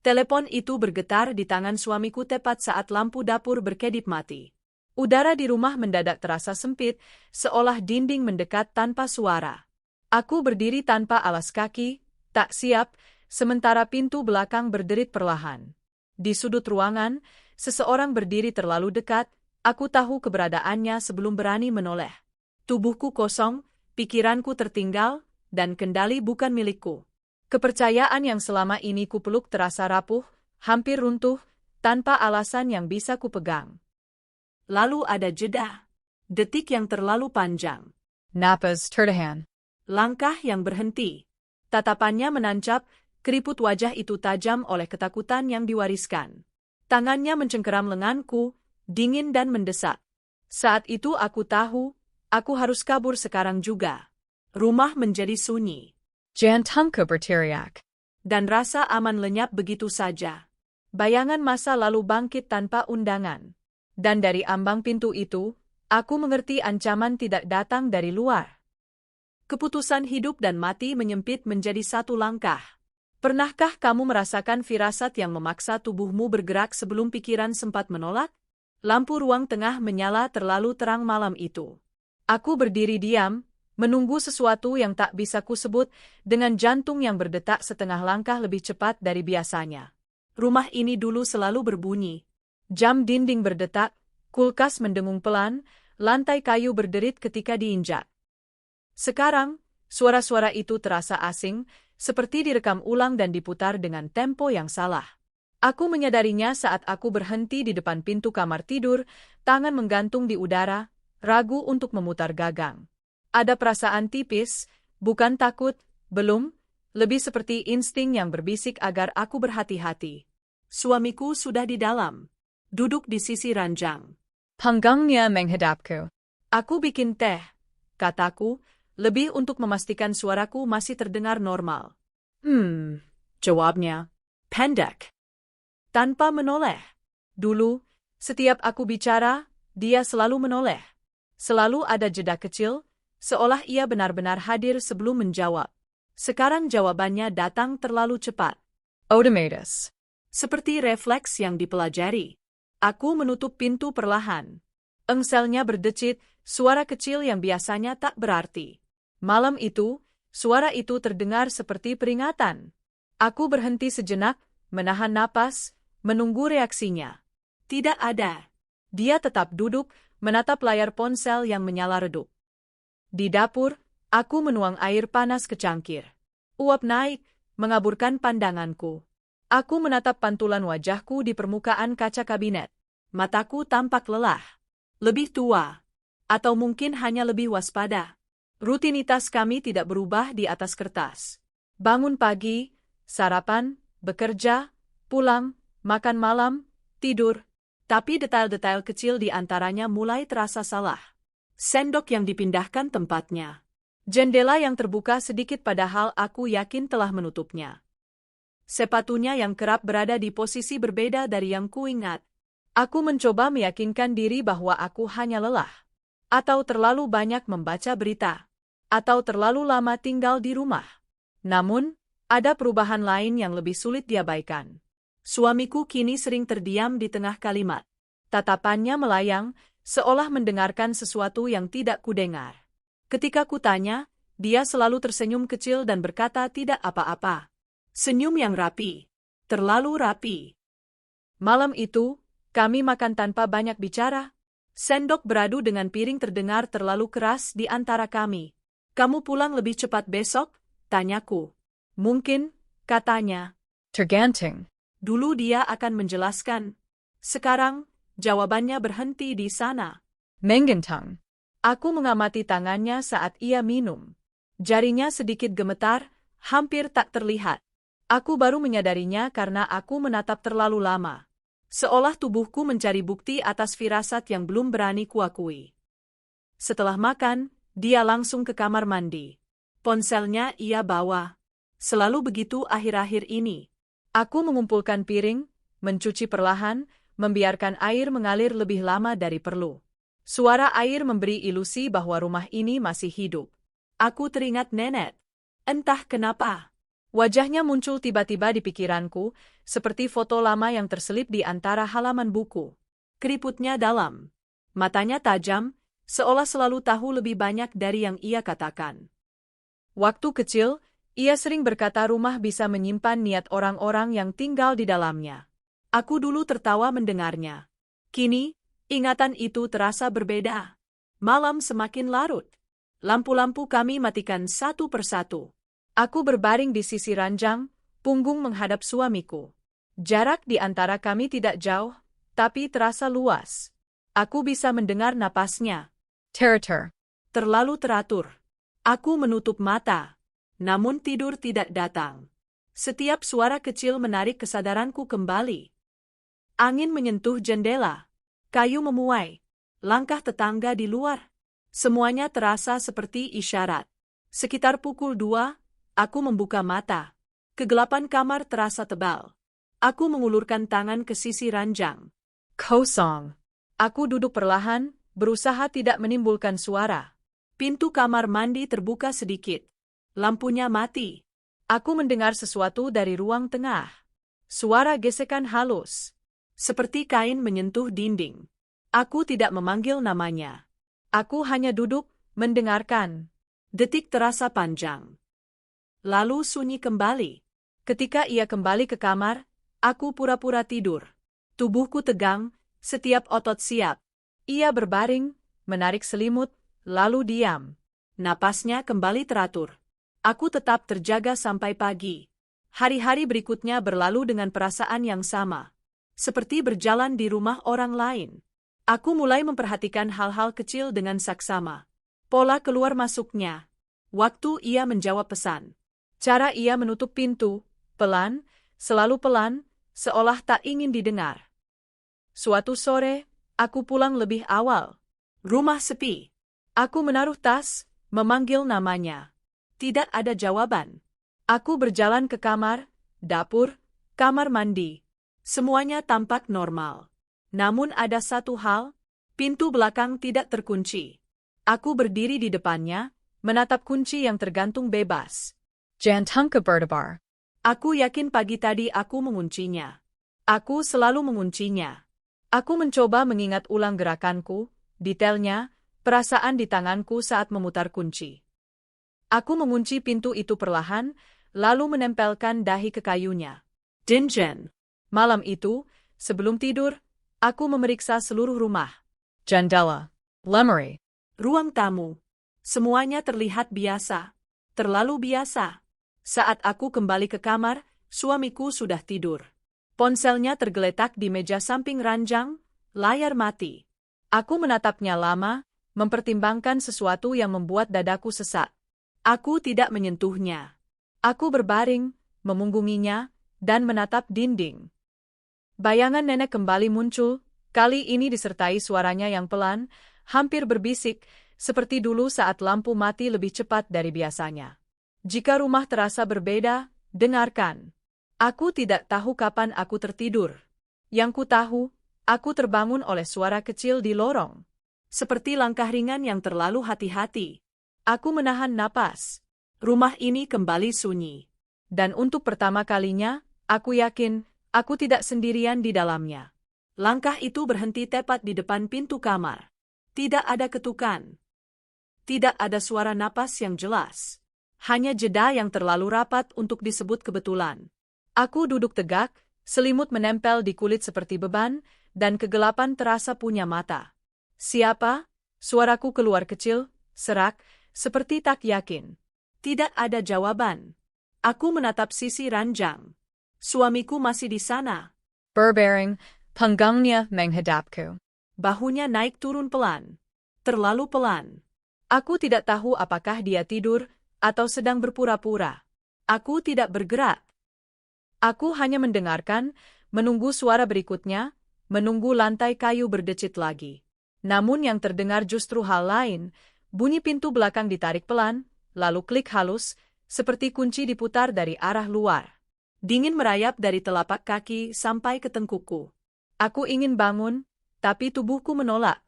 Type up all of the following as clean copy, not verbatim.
Telepon itu bergetar di tangan suamiku tepat saat lampu dapur berkedip mati. Udara di rumah mendadak terasa sempit, seolah dinding mendekat tanpa suara. Aku berdiri tanpa alas kaki, tak siap, sementara pintu belakang berderit perlahan. Di sudut ruangan, seseorang berdiri terlalu dekat, aku tahu keberadaannya sebelum berani menoleh. Tubuhku kosong, pikiranku tertinggal, dan kendali bukan milikku. Kepercayaan yang selama ini kupeluk terasa rapuh, hampir runtuh, tanpa alasan yang bisa kupegang. Lalu ada jeda. Detik yang terlalu panjang. Napas tertahan. Langkah yang berhenti. Tatapannya menancap, keriput wajah itu tajam oleh ketakutan yang diwariskan. Tangannya mencengkeram lenganku, dingin dan mendesak. Saat itu aku tahu, aku harus kabur sekarang juga. Rumah menjadi sunyi. Jantungku berteriak. Dan rasa aman lenyap begitu saja. Bayangan masa lalu bangkit tanpa undangan. Dan dari ambang pintu itu, aku mengerti ancaman tidak datang dari luar. Keputusan hidup dan mati menyempit menjadi satu langkah. Pernahkah kamu merasakan firasat yang memaksa tubuhmu bergerak sebelum pikiran sempat menolak? Lampu ruang tengah menyala terlalu terang malam itu. Aku berdiri diam, menunggu sesuatu yang tak bisa kusebut, dengan jantung yang berdetak setengah langkah lebih cepat dari biasanya. Rumah ini dulu selalu berbunyi. Jam dinding berdetak, kulkas mendengung pelan, lantai kayu berderit ketika diinjak. Sekarang, suara-suara itu terasa asing, seperti direkam ulang dan diputar dengan tempo yang salah. Aku menyadarinya saat aku berhenti di depan pintu kamar tidur, tangan menggantung di udara, ragu untuk memutar gagang. Ada perasaan tipis, bukan takut, belum, lebih seperti insting yang berbisik agar aku berhati-hati. Suamiku sudah di dalam, duduk di sisi ranjang. Punggungnya menghadapku. Aku bikin teh, kataku, lebih untuk memastikan suaraku masih terdengar normal. Jawabnya, pendek. Tanpa menoleh. Dulu, setiap aku bicara, dia selalu menoleh. Selalu ada jeda kecil, seolah ia benar-benar hadir sebelum menjawab. Sekarang jawabannya datang terlalu cepat. Otomatis. Seperti refleks yang dipelajari. Aku menutup pintu perlahan. Engselnya berdecit, suara kecil yang biasanya tak berarti. Malam itu, suara itu terdengar seperti peringatan. Aku berhenti sejenak, menahan napas, menunggu reaksinya. Tidak ada. Dia tetap duduk, menatap layar ponsel yang menyala redup. Di dapur, aku menuang air panas ke cangkir. Uap naik, mengaburkan pandanganku. Aku menatap pantulan wajahku di permukaan kaca kabinet. Mataku tampak lelah. Lebih tua. Atau mungkin hanya lebih waspada. Rutinitas kami tidak berubah di atas kertas. Bangun pagi, sarapan, bekerja, pulang, makan malam, tidur. Tapi detail-detail kecil di antaranya mulai terasa salah. Sendok yang dipindahkan tempatnya. Jendela yang terbuka sedikit padahal aku yakin telah menutupnya. Sepatunya yang kerap berada di posisi berbeda dari yang kuingat. Aku mencoba meyakinkan diri bahwa aku hanya lelah. Atau terlalu banyak membaca berita. Atau terlalu lama tinggal di rumah. Namun, ada perubahan lain yang lebih sulit diabaikan. Suamiku kini sering terdiam di tengah kalimat. Tatapannya melayang, seolah mendengarkan sesuatu yang tidak kudengar. Ketika kutanya, dia selalu tersenyum kecil dan berkata tidak apa-apa. Senyum yang rapi. Terlalu rapi. Malam itu, kami makan tanpa banyak bicara. Sendok beradu dengan piring terdengar terlalu keras di antara kami. Kamu pulang lebih cepat besok? Tanyaku. Mungkin, katanya. Tergantung. Dulu dia akan menjelaskan. Sekarang, jawabannya berhenti di sana. Menggantung. Aku mengamati tangannya saat ia minum. Jarinya sedikit gemetar, hampir tak terlihat. Aku baru menyadarinya karena aku menatap terlalu lama. Seolah tubuhku mencari bukti atas firasat yang belum berani kuakui. Setelah makan, dia langsung ke kamar mandi. Ponselnya ia bawa. Selalu begitu akhir-akhir ini. Aku mengumpulkan piring, mencuci perlahan, membiarkan air mengalir lebih lama dari perlu. Suara air memberi ilusi bahwa rumah ini masih hidup. Aku teringat nenek. Entah kenapa. Wajahnya muncul tiba-tiba di pikiranku, seperti foto lama yang terselip di antara halaman buku. Keriputnya dalam. Matanya tajam, seolah selalu tahu lebih banyak dari yang ia katakan. Waktu kecil, ia sering berkata rumah bisa menyimpan niat orang-orang yang tinggal di dalamnya. Aku dulu tertawa mendengarnya. Kini, ingatan itu terasa berbeda. Malam semakin larut. Lampu-lampu kami matikan satu persatu. Aku berbaring di sisi ranjang, punggung menghadap suamiku. Jarak di antara kami tidak jauh, tapi terasa luas. Aku bisa mendengar napasnya. Teratur. Terlalu teratur. Aku menutup mata, namun tidur tidak datang. Setiap suara kecil menarik kesadaranku kembali. Angin menyentuh jendela, kayu memuai, langkah tetangga di luar. Semuanya terasa seperti isyarat. Sekitar pukul 2, aku membuka mata. Kegelapan kamar terasa tebal. Aku mengulurkan tangan ke sisi ranjang. Kosong. Aku duduk perlahan, berusaha tidak menimbulkan suara. Pintu kamar mandi terbuka sedikit. Lampunya mati. Aku mendengar sesuatu dari ruang tengah. Suara gesekan halus. Seperti kain menyentuh dinding. Aku tidak memanggil namanya. Aku hanya duduk, mendengarkan. Detik terasa panjang. Lalu sunyi kembali. Ketika ia kembali ke kamar, aku pura-pura tidur. Tubuhku tegang, setiap otot siap. Ia berbaring, menarik selimut, lalu diam. Napasnya kembali teratur. Aku tetap terjaga sampai pagi. Hari-hari berikutnya berlalu dengan perasaan yang sama. Seperti berjalan di rumah orang lain. Aku mulai memperhatikan hal-hal kecil dengan saksama. Pola keluar masuknya. Waktu ia menjawab pesan. Cara ia menutup pintu, pelan, selalu pelan, seolah tak ingin didengar. Suatu sore, aku pulang lebih awal. Rumah sepi. Aku menaruh tas, memanggil namanya. Tidak ada jawaban. Aku berjalan ke kamar, dapur, kamar mandi. Semuanya tampak normal. Namun ada satu hal, pintu belakang tidak terkunci. Aku berdiri di depannya, menatap kunci yang tergantung bebas. Jantung ke berdebar. Aku yakin pagi tadi aku menguncinya. Aku selalu menguncinya. Aku mencoba mengingat ulang gerakanku, detailnya, perasaan di tanganku saat memutar kunci. Aku mengunci pintu itu perlahan, lalu menempelkan dahi ke kayunya. Dingen. Malam itu, sebelum tidur, aku memeriksa seluruh rumah. Jendela. Lemari. Ruang tamu. Semuanya terlihat biasa. Terlalu biasa. Saat aku kembali ke kamar, suamiku sudah tidur. Ponselnya tergeletak di meja samping ranjang, layar mati. Aku menatapnya lama, mempertimbangkan sesuatu yang membuat dadaku sesak. Aku tidak menyentuhnya. Aku berbaring, memunggunginya, dan menatap dinding. Bayangan nenek kembali muncul, kali ini disertai suaranya yang pelan, hampir berbisik, seperti dulu saat lampu mati lebih cepat dari biasanya. Jika rumah terasa berbeda, dengarkan. Aku tidak tahu kapan aku tertidur. Yang ku tahu, aku terbangun oleh suara kecil di lorong. Seperti langkah ringan yang terlalu hati-hati. Aku menahan napas. Rumah ini kembali sunyi. Dan untuk pertama kalinya, aku yakin, aku tidak sendirian di dalamnya. Langkah itu berhenti tepat di depan pintu kamar. Tidak ada ketukan. Tidak ada suara napas yang jelas. Hanya jeda yang terlalu rapat untuk disebut kebetulan. Aku duduk tegak, selimut menempel di kulit seperti beban, dan kegelapan terasa punya mata. Siapa? Suaraku keluar kecil, serak, seperti tak yakin. Tidak ada jawaban. Aku menatap sisi ranjang. Suamiku masih di sana. Berbaring, punggungnya menghadapku. Bahunya naik turun pelan. Terlalu pelan. Aku tidak tahu apakah dia tidur atau sedang berpura-pura. Aku tidak bergerak. Aku hanya mendengarkan, menunggu suara berikutnya, menunggu lantai kayu berdecit lagi. Namun yang terdengar justru hal lain, bunyi pintu belakang ditarik pelan, lalu klik halus, seperti kunci diputar dari arah luar. Dingin merayap dari telapak kaki sampai ke tengkukku. Aku ingin bangun, tapi tubuhku menolak.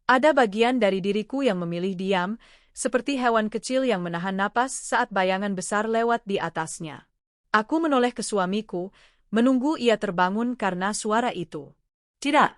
Ada bagian dari diriku yang memilih diam, seperti hewan kecil yang menahan napas saat bayangan besar lewat di atasnya. Aku menoleh ke suamiku, menunggu ia terbangun karena suara itu. Tidak.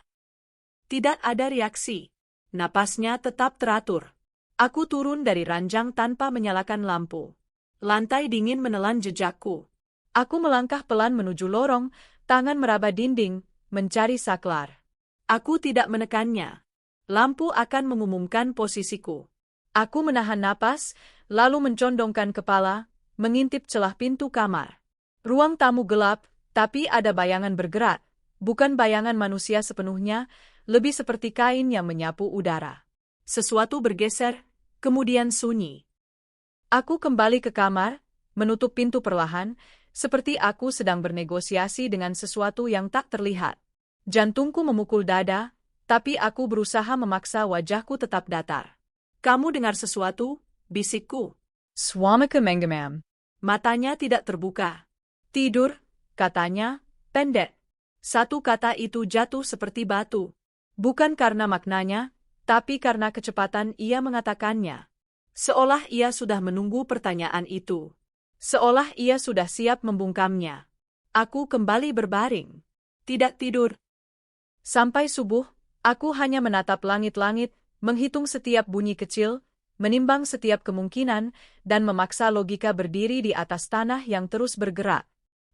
Tidak ada reaksi. Napasnya tetap teratur. Aku turun dari ranjang tanpa menyalakan lampu. Lantai dingin menelan jejakku. Aku melangkah pelan menuju lorong, tangan meraba dinding, mencari saklar. Aku tidak menekannya. Lampu akan mengumumkan posisiku. Aku menahan napas, lalu mencondongkan kepala, mengintip celah pintu kamar. Ruang tamu gelap, tapi ada bayangan bergerak. Bukan bayangan manusia sepenuhnya, lebih seperti kain yang menyapu udara. Sesuatu bergeser, kemudian sunyi. Aku kembali ke kamar, menutup pintu perlahan, seperti aku sedang bernegosiasi dengan sesuatu yang tak terlihat. Jantungku memukul dada, tapi aku berusaha memaksa wajahku tetap datar. Kamu dengar sesuatu? Bisikku. Swamika mengamam. Matanya tidak terbuka. Tidur, katanya, pendek. Satu kata itu jatuh seperti batu. Bukan karena maknanya, tapi karena kecepatan ia mengatakannya. Seolah ia sudah menunggu pertanyaan itu. Seolah ia sudah siap membungkamnya. Aku kembali berbaring. Tidak tidur. Sampai subuh, aku hanya menatap langit-langit, menghitung setiap bunyi kecil, menimbang setiap kemungkinan, dan memaksa logika berdiri di atas tanah yang terus bergerak.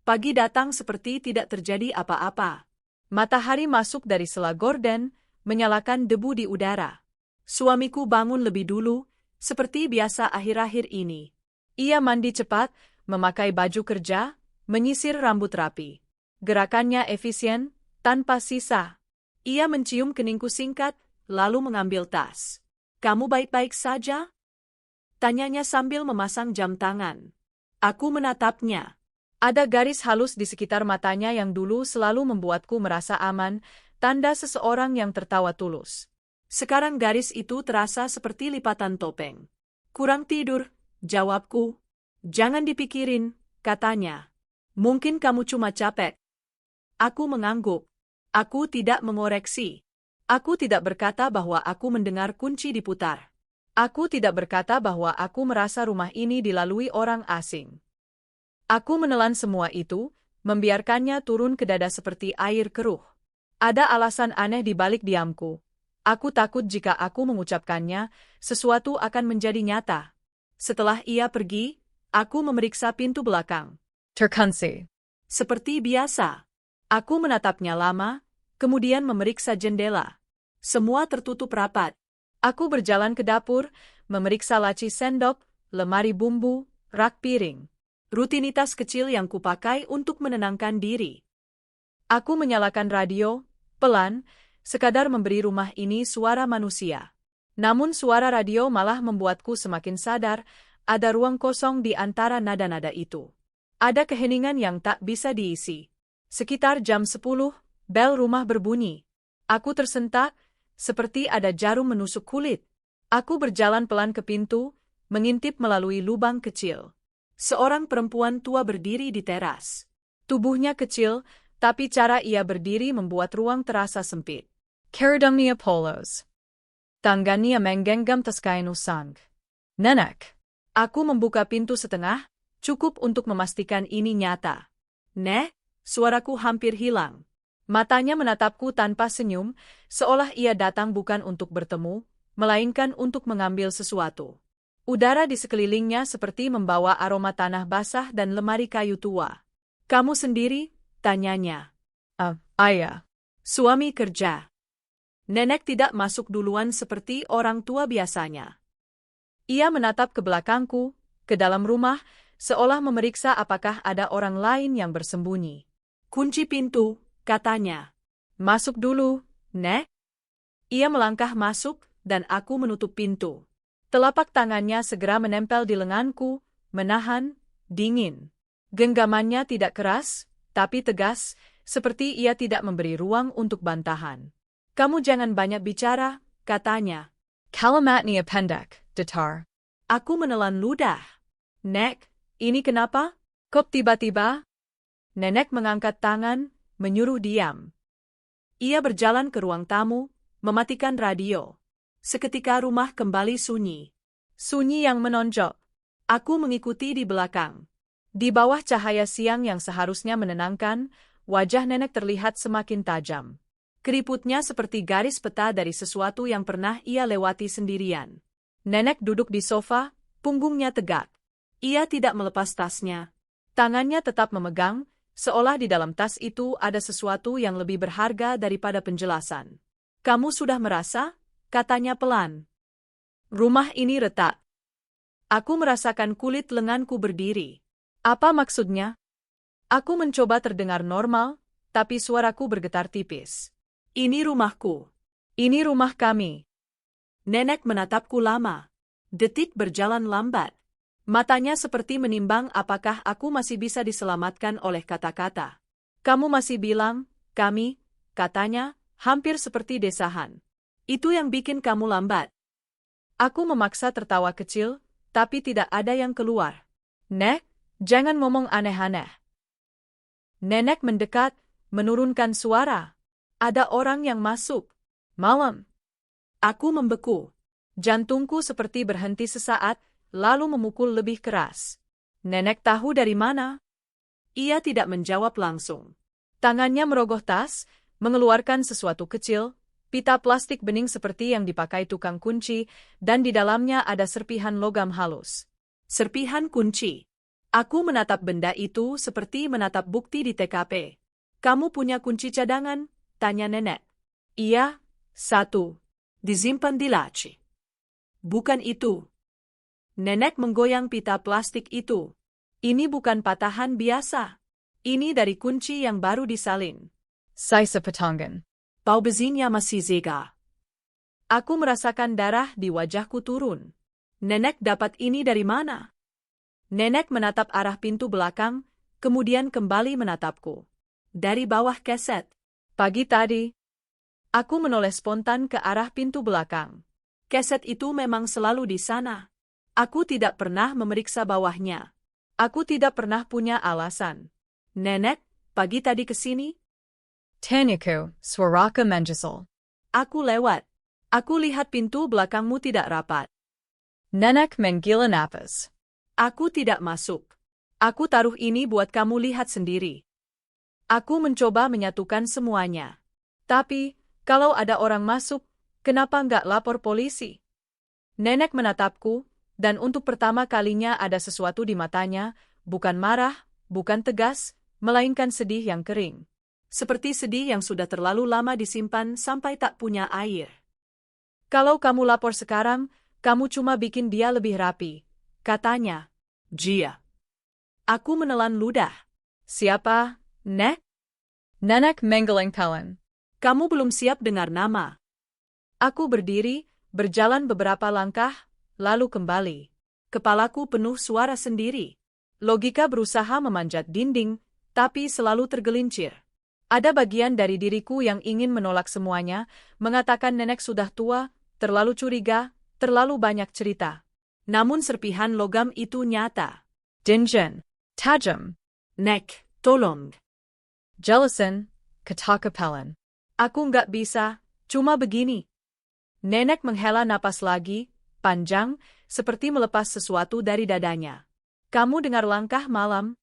Pagi datang seperti tidak terjadi apa-apa. Matahari masuk dari sela gorden, menyalakan debu di udara. Suamiku bangun lebih dulu, seperti biasa akhir-akhir ini. Ia mandi cepat, memakai baju kerja, menyisir rambut rapi. Gerakannya efisien, tanpa sisa. Ia mencium keningku singkat, lalu mengambil tas. Kamu baik-baik saja? Tanyanya sambil memasang jam tangan. Aku menatapnya. Ada garis halus di sekitar matanya yang dulu selalu membuatku merasa aman, tanda seseorang yang tertawa tulus. Sekarang garis itu terasa seperti lipatan topeng. Kurang tidur, jawabku. Jangan dipikirin, katanya. Mungkin kamu cuma capek. Aku mengangguk. Aku tidak mengoreksi. Aku tidak berkata bahwa aku mendengar kunci diputar. Aku tidak berkata bahwa aku merasa rumah ini dilalui orang asing. Aku menelan semua itu, membiarkannya turun ke dada seperti air keruh. Ada alasan aneh di balik diamku. Aku takut jika aku mengucapkannya, sesuatu akan menjadi nyata. Setelah ia pergi, aku memeriksa pintu belakang. Terkunci. Seperti biasa. Aku menatapnya lama, kemudian memeriksa jendela. Semua tertutup rapat. Aku berjalan ke dapur, memeriksa laci sendok, lemari bumbu, rak piring. Rutinitas kecil yang kupakai untuk menenangkan diri. Aku menyalakan radio, pelan, sekadar memberi rumah ini suara manusia. Namun suara radio malah membuatku semakin sadar, ada ruang kosong di antara nada-nada itu. Ada keheningan yang tak bisa diisi. Sekitar jam 10, bel rumah berbunyi. Aku tersentak, seperti ada jarum menusuk kulit. Aku berjalan pelan ke pintu, mengintip melalui lubang kecil. Seorang perempuan tua berdiri di teras. Tubuhnya kecil, tapi cara ia berdiri membuat ruang terasa sempit. Karadungnia polos. Tanggania menggenggam tas kain usang. Nenek. Aku membuka pintu setengah, cukup untuk memastikan ini nyata. Nek, suaraku hampir hilang. Matanya menatapku tanpa senyum, seolah ia datang bukan untuk bertemu, melainkan untuk mengambil sesuatu. Udara di sekelilingnya seperti membawa aroma tanah basah dan lemari kayu tua. Kamu sendiri? Tanyanya. Ayah. Suami kerja. Nenek tidak masuk duluan seperti orang tua biasanya. Ia menatap ke belakangku, ke dalam rumah, seolah memeriksa apakah ada orang lain yang bersembunyi. Kunci pintu, katanya. Masuk dulu, Nek. Ia melangkah masuk, dan aku menutup pintu. Telapak tangannya segera menempel di lenganku, menahan, dingin. Genggamannya tidak keras, tapi tegas, seperti ia tidak memberi ruang untuk bantahan. Kamu jangan banyak bicara, katanya. Kalimatnya pendek, datar. Aku menelan ludah. Nek, ini kenapa? Kok tiba-tiba? Nenek mengangkat tangan, menyuruh diam. Ia berjalan ke ruang tamu, mematikan radio. Seketika rumah kembali sunyi. Sunyi yang menonjol. Aku mengikuti di belakang. Di bawah cahaya siang yang seharusnya menenangkan, wajah nenek terlihat semakin tajam. Keriputnya seperti garis peta dari sesuatu yang pernah ia lewati sendirian. Nenek duduk di sofa, punggungnya tegak. Ia tidak melepas tasnya. Tangannya tetap memegang, seolah di dalam tas itu ada sesuatu yang lebih berharga daripada penjelasan. "Kamu sudah merasa?" katanya pelan. "Rumah ini retak. Aku merasakan kulit lenganku berdiri." "Apa maksudnya?" Aku mencoba terdengar normal, tapi suaraku bergetar tipis. "Ini rumahku. Ini rumah kami." Nenek menatapku lama. Detik berjalan lambat. Matanya seperti menimbang apakah aku masih bisa diselamatkan oleh kata-kata. "Kamu masih bilang, kami," katanya, hampir seperti desahan. "Itu yang bikin kamu lambat." Aku memaksa tertawa kecil, tapi tidak ada yang keluar. "Nek, jangan ngomong aneh-aneh." Nenek mendekat, menurunkan suara. "Ada orang yang masuk." "Malam." Aku membeku. Jantungku seperti berhenti sesaat, lalu memukul lebih keras. "Nenek tahu dari mana?" Ia tidak menjawab langsung. Tangannya merogoh tas, mengeluarkan sesuatu kecil, pita plastik bening seperti yang dipakai tukang kunci, dan di dalamnya ada serpihan logam halus. Serpihan kunci. Aku menatap benda itu seperti menatap bukti di TKP. "Kamu punya kunci cadangan?" tanya nenek. "Iya, satu. Disimpan di laci." "Bukan itu." Nenek menggoyang pita plastik itu. "Ini bukan patahan biasa. Ini dari kunci yang baru disalin." "Saya sepatangan." Bau bensinnya masih segar. Aku merasakan darah di wajahku turun. "Nenek dapat ini dari mana?" Nenek menatap arah pintu belakang, kemudian kembali menatapku. "Dari bawah keset. Pagi tadi." Aku menoleh spontan ke arah pintu belakang. Keset itu memang selalu di sana. Aku tidak pernah memeriksa bawahnya. Aku tidak pernah punya alasan. "Nenek, pagi tadi ke sini?" "Tanyaku, suaraka menjessel." "Aku lewat. Aku lihat pintu belakangmu tidak rapat." "Nenek menggila napas." "Aku tidak masuk. Aku taruh ini buat kamu lihat sendiri." Aku mencoba menyatukan semuanya. "Tapi, kalau ada orang masuk, kenapa nggak lapor polisi?" Nenek menatapku, dan untuk pertama kalinya ada sesuatu di matanya, bukan marah, bukan tegas, melainkan sedih yang kering. Seperti sedih yang sudah terlalu lama disimpan sampai tak punya air. "Kalau kamu lapor sekarang, kamu cuma bikin dia lebih rapi," katanya. "Jia." Aku menelan ludah. "Siapa, Nek?" "Nenek menggeleng pelan." "Kamu belum siap dengar nama." Aku berdiri, berjalan beberapa langkah, lalu kembali. Kepalaku penuh suara sendiri. Logika berusaha memanjat dinding, tapi selalu tergelincir. Ada bagian dari diriku yang ingin menolak semuanya, mengatakan nenek sudah tua, terlalu curiga, terlalu banyak cerita. Namun serpihan logam itu nyata. "Dinjan. Tajam." "Nek, tolong." "Jelasin, kata pelan." "Aku nggak bisa, cuma begini." Nenek menghela napas lagi, panjang, seperti melepas sesuatu dari dadanya. "Kamu dengar langkah malam?"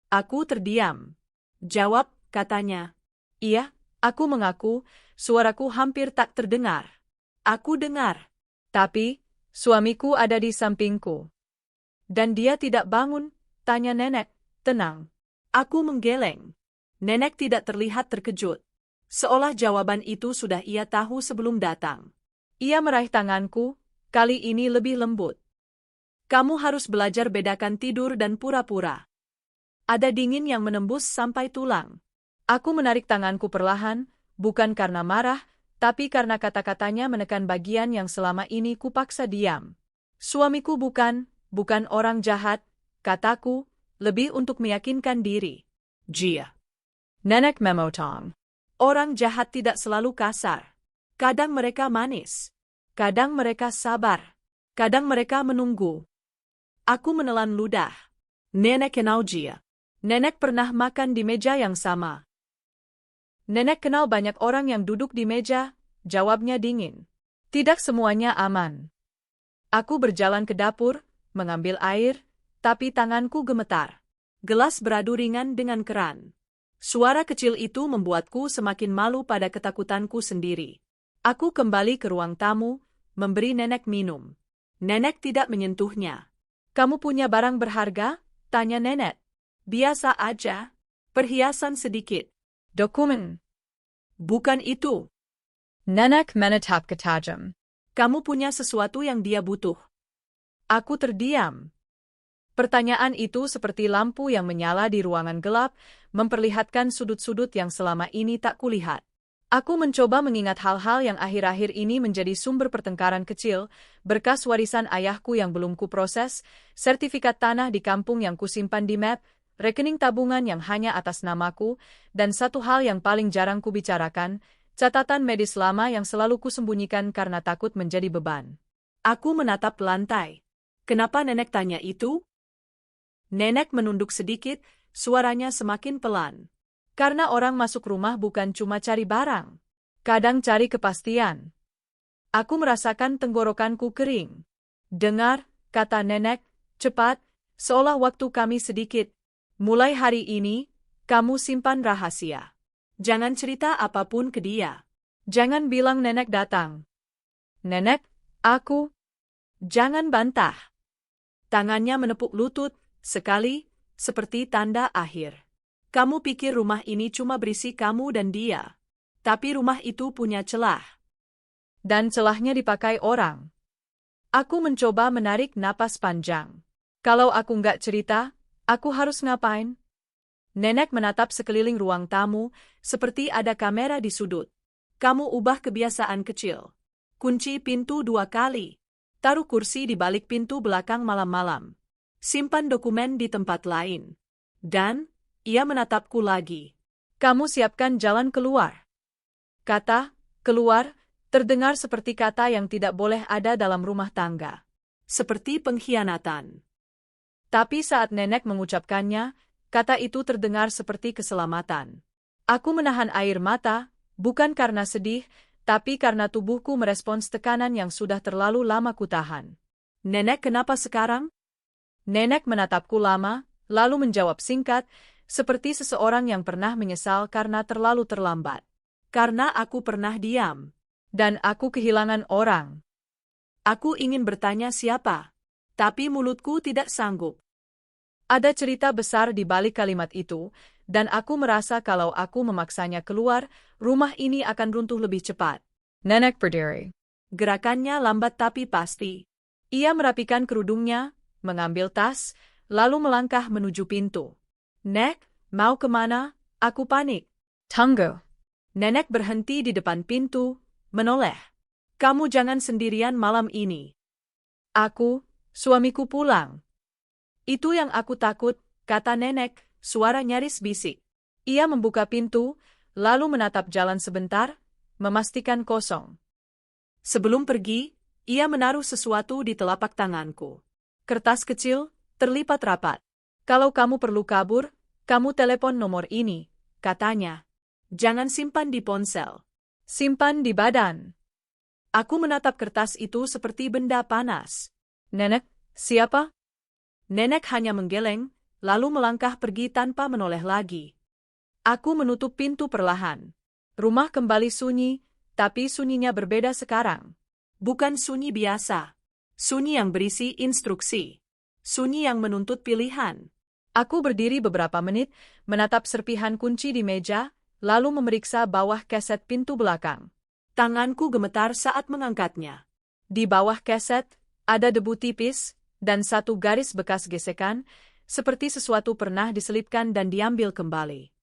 Aku terdiam. "Jawab," katanya. "Iya," aku mengaku, suaraku hampir tak terdengar. "Aku dengar. Tapi, suamiku ada di sampingku." "Dan dia tidak bangun?" tanya nenek, tenang. Aku menggeleng. Nenek tidak terlihat terkejut. Seolah jawaban itu sudah ia tahu sebelum datang. Ia meraih tanganku, kali ini lebih lembut. "Kamu harus belajar bedakan tidur dan pura-pura." Ada dingin yang menembus sampai tulang. Aku menarik tanganku perlahan, bukan karena marah, tapi karena kata-katanya menekan bagian yang selama ini kupaksa diam. "Suamiku bukan orang jahat," kataku, lebih untuk meyakinkan diri. "Jia." "Nenek memotong." "Orang jahat tidak selalu kasar. Kadang mereka manis. Kadang mereka sabar. Kadang mereka menunggu." Aku menelan ludah. "Nenek kenal Jia." "Nenek pernah makan di meja yang sama." "Nenek kenal banyak orang yang duduk di meja," jawabnya dingin. "Tidak semuanya aman." Aku berjalan ke dapur, mengambil air, tapi tanganku gemetar. Gelas beradu ringan dengan keran. Suara kecil itu membuatku semakin malu pada ketakutanku sendiri. Aku kembali ke ruang tamu, memberi nenek minum. Nenek tidak menyentuhnya. "Kamu punya barang berharga?" tanya nenek. "Biasa aja. Perhiasan sedikit." Dokumen. "Bukan itu. Nenek menatap ke tajam. Kamu punya sesuatu yang dia butuh." Aku terdiam. Pertanyaan itu seperti lampu yang menyala di ruangan gelap, memperlihatkan sudut-sudut yang selama ini tak kulihat. Aku mencoba mengingat hal-hal yang akhir-akhir ini menjadi sumber pertengkaran kecil, berkas warisan ayahku yang belum kuproses, sertifikat tanah di kampung yang kusimpan di map, rekening tabungan yang hanya atas namaku, dan satu hal yang paling jarang kubicarakan, catatan medis lama yang selalu kusembunyikan karena takut menjadi beban. Aku menatap lantai. Kenapa nenek tanya itu? Nenek menunduk sedikit, suaranya semakin pelan. Karena orang masuk rumah bukan cuma cari barang. Kadang cari kepastian. Aku merasakan tenggorokanku kering. "Dengar," kata nenek, cepat, seolah waktu kami sedikit. "Mulai hari ini, kamu simpan rahasia. Jangan cerita apapun ke dia. Jangan bilang nenek datang." "Nenek, aku..." "Jangan bantah." Tangannya menepuk lutut, sekali, seperti tanda akhir. "Kamu pikir rumah ini cuma berisi kamu dan dia. Tapi rumah itu punya celah. Dan celahnya dipakai orang." Aku mencoba menarik napas panjang. Kalau aku nggak cerita, aku harus ngapain? Nenek menatap sekeliling ruang tamu, seperti ada kamera di sudut. "Kamu ubah kebiasaan kecil. Kunci pintu 2 kali. Taruh kursi di balik pintu belakang malam-malam. Simpan dokumen di tempat lain. Dan..." Ia menatapku lagi. "Kamu siapkan jalan keluar." Kata "keluar" terdengar seperti kata yang tidak boleh ada dalam rumah tangga. Seperti pengkhianatan. Tapi saat nenek mengucapkannya, kata itu terdengar seperti keselamatan. Aku menahan air mata, bukan karena sedih, tapi karena tubuhku merespons tekanan yang sudah terlalu lama kutahan. "Nenek, kenapa sekarang?" Nenek menatapku lama, lalu menjawab singkat, seperti seseorang yang pernah menyesal karena terlalu terlambat. "Karena aku pernah diam. Dan aku kehilangan orang." Aku ingin bertanya siapa, tapi mulutku tidak sanggup. Ada cerita besar di balik kalimat itu, dan aku merasa kalau aku memaksanya keluar, rumah ini akan runtuh lebih cepat. Nenek berdiri. Gerakannya lambat tapi pasti. Ia merapikan kerudungnya, mengambil tas, lalu melangkah menuju pintu. "Nek, mau kemana?" Aku panik. Tunggu. Nenek berhenti di depan pintu, menoleh. "Kamu jangan sendirian malam ini." Suamiku pulang." "Itu yang aku takut," kata nenek, suara nyaris bisik. Ia membuka pintu, lalu menatap jalan sebentar, memastikan kosong. Sebelum pergi, ia menaruh sesuatu di telapak tanganku. Kertas kecil, terlipat rapat. "Kalau kamu perlu kabur, kamu telepon nomor ini," katanya. "Jangan simpan di ponsel. Simpan di badan." Aku menatap kertas itu seperti benda panas. "Nenek, siapa?" Nenek hanya menggeleng, lalu melangkah pergi tanpa menoleh lagi. Aku menutup pintu perlahan. Rumah kembali sunyi, tapi sunyinya berbeda sekarang. Bukan sunyi biasa. Sunyi yang berisi instruksi. Sunyi yang menuntut pilihan. Aku berdiri beberapa menit, menatap serpihan kunci di meja, lalu memeriksa bawah keset pintu belakang. Tanganku gemetar saat mengangkatnya. Di bawah keset, ada debu tipis, dan satu garis bekas gesekan, seperti sesuatu pernah diselipkan dan diambil kembali.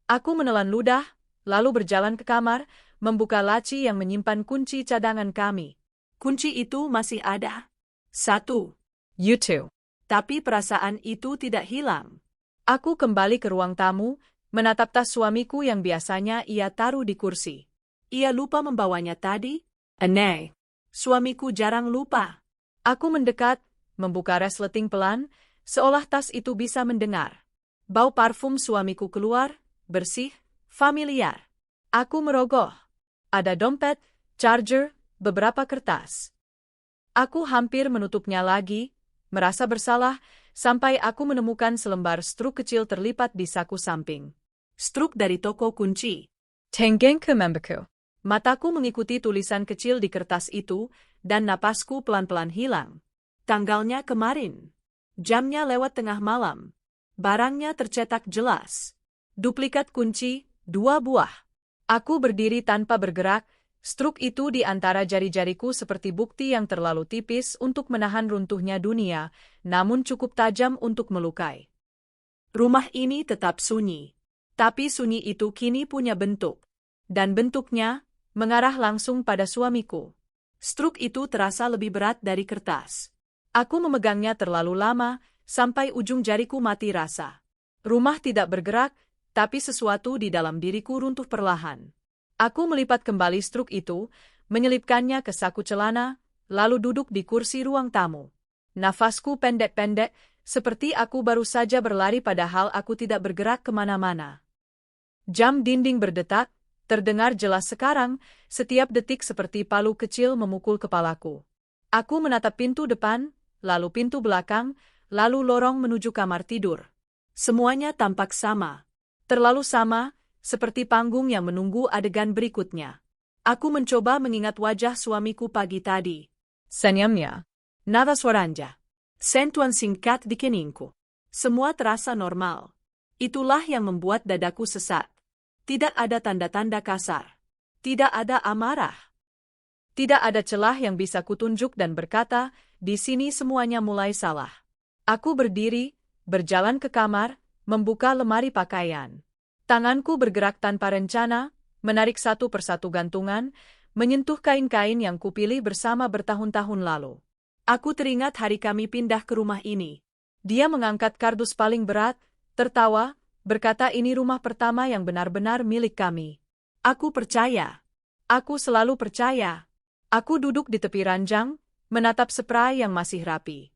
Aku menelan ludah, lalu berjalan ke kamar, membuka laci yang menyimpan kunci cadangan kami. Kunci itu masih ada. 1. You too. Tapi perasaan itu tidak hilang. Aku kembali ke ruang tamu, menatap tas suamiku yang biasanya ia taruh di kursi. Ia lupa membawanya tadi? Aneh. Suamiku jarang lupa. Aku mendekat, membuka resleting pelan, seolah tas itu bisa mendengar. Bau parfum suamiku keluar, bersih, familiar. Aku merogoh. Ada dompet, charger, beberapa kertas. Aku hampir menutupnya lagi, merasa bersalah, sampai aku menemukan selembar struk kecil terlipat di saku samping. Struk dari toko kunci. Tengenku membeku. Mataku mengikuti tulisan kecil di kertas itu, dan napasku pelan-pelan hilang. Tanggalnya kemarin. Jamnya lewat tengah malam. Barangnya tercetak jelas. Duplikat kunci, 2 buah. Aku berdiri tanpa bergerak, struk itu di antara jari-jariku seperti bukti yang terlalu tipis untuk menahan runtuhnya dunia, namun cukup tajam untuk melukai. Rumah ini tetap sunyi. Tapi sunyi itu kini punya bentuk. Dan bentuknya mengarah langsung pada suamiku. Struk itu terasa lebih berat dari kertas. Aku memegangnya terlalu lama, sampai ujung jariku mati rasa. Rumah tidak bergerak, tapi sesuatu di dalam diriku runtuh perlahan. Aku melipat kembali struk itu, menyelipkannya ke saku celana, lalu duduk di kursi ruang tamu. Nafasku pendek-pendek, seperti aku baru saja berlari padahal aku tidak bergerak kemana-mana. Jam dinding berdetak, terdengar jelas sekarang, setiap detik seperti palu kecil memukul kepalaku. Aku menatap pintu depan, lalu pintu belakang, lalu lorong menuju kamar tidur. Semuanya tampak sama. Terlalu sama, seperti panggung yang menunggu adegan berikutnya. Aku mencoba mengingat wajah suamiku pagi tadi. Senyumnya. Nada suaranya. Sentuhan singkat di keningku. Semua terasa normal. Itulah yang membuat dadaku sesak. Tidak ada tanda-tanda kasar. Tidak ada amarah. Tidak ada celah yang bisa kutunjuk dan berkata, di sini semuanya mulai salah. Aku berdiri, berjalan ke kamar, membuka lemari pakaian. Tanganku bergerak tanpa rencana, menarik satu persatu gantungan, menyentuh kain-kain yang kupilih bersama bertahun-tahun lalu. Aku teringat hari kami pindah ke rumah ini. Dia mengangkat kardus paling berat, tertawa, berkata ini rumah pertama yang benar-benar milik kami. Aku percaya. Aku selalu percaya. Aku duduk di tepi ranjang, menatap spray yang masih rapi.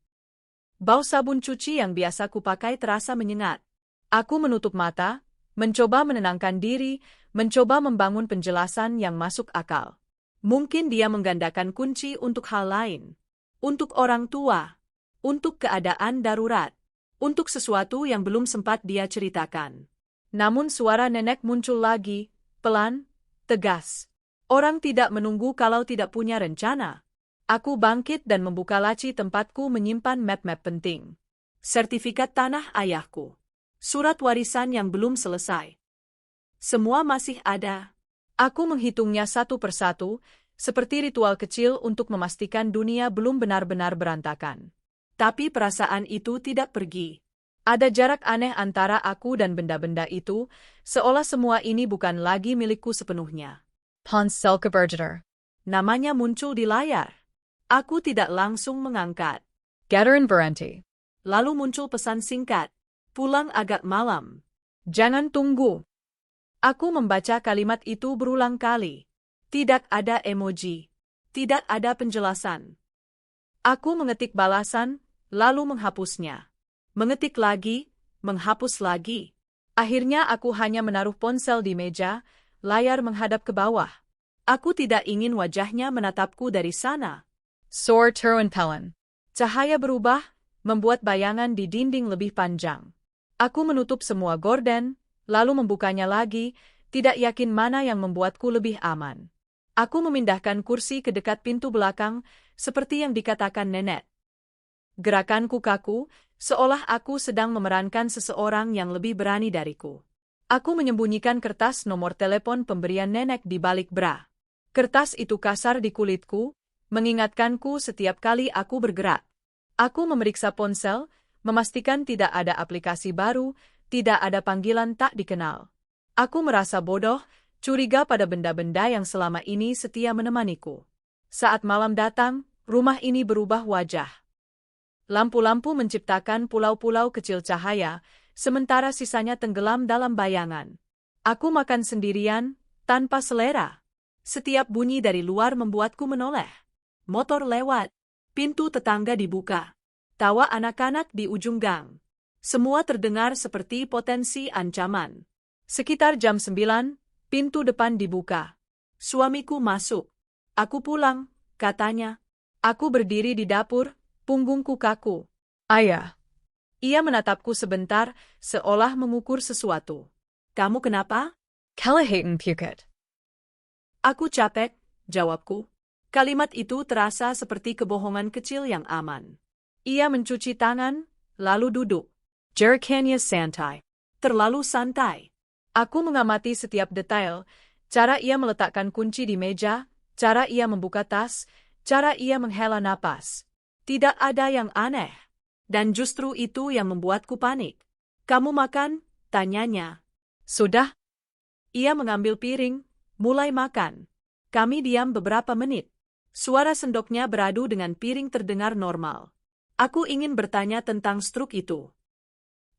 Bau sabun cuci yang biasa kupakai terasa menyengat. Aku menutup mata, mencoba menenangkan diri, mencoba membangun penjelasan yang masuk akal. Mungkin dia menggandakan kunci untuk hal lain. Untuk orang tua. Untuk keadaan darurat. Untuk sesuatu yang belum sempat dia ceritakan. Namun suara nenek muncul lagi, pelan, tegas. Orang tidak menunggu kalau tidak punya rencana. Aku bangkit dan membuka laci tempatku menyimpan map-map penting. Sertifikat tanah ayahku. Surat warisan yang belum selesai. Semua masih ada. Aku menghitungnya satu persatu, seperti ritual kecil untuk memastikan dunia belum benar-benar berantakan. Tapi perasaan itu tidak pergi. Ada jarak aneh antara aku dan benda-benda itu, seolah semua ini bukan lagi milikku sepenuhnya. Ponsel Bergeter. Namanya muncul di layar. Aku tidak langsung mengangkat. Geterin Berhenti. Lalu muncul pesan singkat. Pulang agak malam. Jangan tunggu. Aku membaca kalimat itu berulang kali. Tidak ada emoji. Tidak ada penjelasan. Aku mengetik balasan, lalu menghapusnya. Mengetik lagi, menghapus lagi. Akhirnya aku hanya menaruh ponsel di meja, layar menghadap ke bawah. Aku tidak ingin wajahnya menatapku dari sana. Sor Turun Pellen. Cahaya berubah, membuat bayangan di dinding lebih panjang. Aku menutup semua gorden, lalu membukanya lagi, tidak yakin mana yang membuatku lebih aman. Aku memindahkan kursi ke dekat pintu belakang, seperti yang dikatakan nenek. Gerakanku kaku, seolah aku sedang memerankan seseorang yang lebih berani dariku. Aku menyembunyikan kertas nomor telepon pemberian nenek di balik bra. Kertas itu kasar di kulitku, mengingatkanku setiap kali aku bergerak. Aku memeriksa ponsel, memastikan tidak ada aplikasi baru, tidak ada panggilan tak dikenal. Aku merasa bodoh, curiga pada benda-benda yang selama ini setia menemaniku. Saat malam datang, rumah ini berubah wajah. Lampu-lampu menciptakan pulau-pulau kecil cahaya, sementara sisanya tenggelam dalam bayangan. Aku makan sendirian, tanpa selera. Setiap bunyi dari luar membuatku menoleh. Motor lewat. Pintu tetangga dibuka. Tawa anak-anak di ujung gang. Semua terdengar seperti potensi ancaman. Sekitar jam 9, pintu depan dibuka. Suamiku masuk. Aku pulang, katanya. Aku berdiri di dapur, punggungku kaku. Ayah. Ia menatapku sebentar, seolah mengukur sesuatu. Kamu kenapa? Kelahatan pukit. Aku capek, jawabku. Kalimat itu terasa seperti kebohongan kecil yang aman. Ia mencuci tangan, lalu duduk. Jerikanya santai. Terlalu santai. Aku mengamati setiap detail, cara ia meletakkan kunci di meja, cara ia membuka tas, cara ia menghela napas. Tidak ada yang aneh. Dan justru itu yang membuatku panik. Kamu makan? Tanyanya. Sudah? Ia mengambil piring, mulai makan. Kami diam beberapa menit. Suara sendoknya beradu dengan piring terdengar normal. Aku ingin bertanya tentang struk itu.